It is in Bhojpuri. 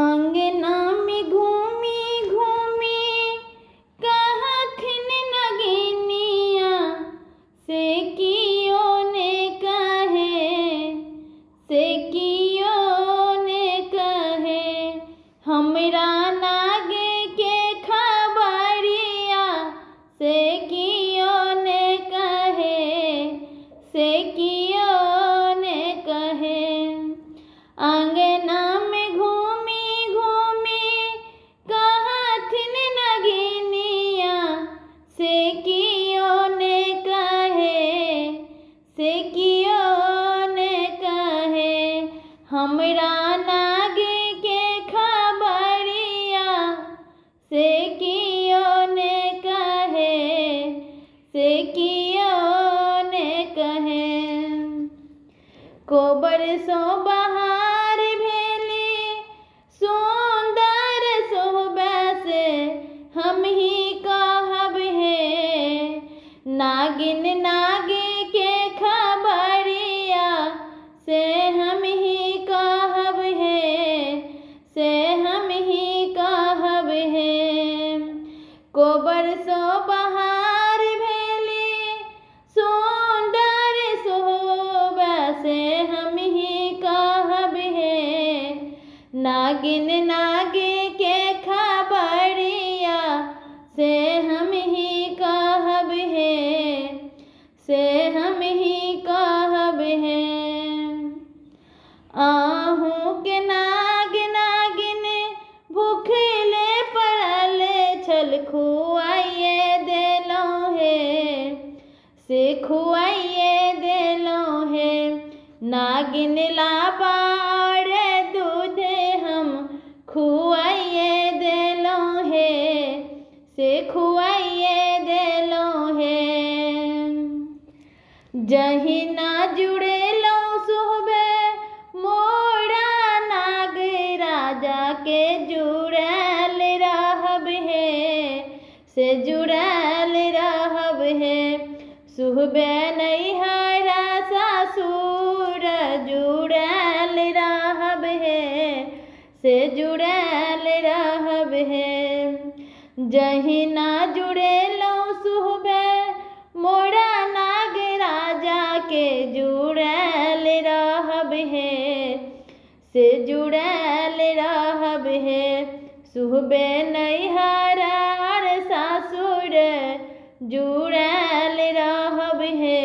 अंगना में घूमी घूमी कहथिन नगिनिया से कियो ने कहे हमरा नागे के खबरिया से कियो ने कहे अंगना में घूमी घूमी कहथिन नगिनिया से कियो ने कहे हमरा नागे के खबरिया से कियो ने कहे कोबर सो बहार भेली सुंदर शोभा से हम ही कहब है नागिन नागे के खबरिया से हम ही कहब है कोबर सो बहार भेली सुंदर शोभा से हम ही कहब है नागिन नागे के खबरिया से हम ही कहब है आहू के नाग नागिन भूखले पड़ले छल खुआइए देलों है नागिन लाबार दूध हम खुआइए देलों है जही ना जुड़े लो सुहबे मोरा नाग राजा के जुड़ल रहब है सुहबे नैहरा सासुर जुड़ल रहब है जही ना जुड़े लो सुहबे मोरा नाग राजा के जुड़ल रहब है सुहबे नैहरा और सासुर जुड़ल रहब है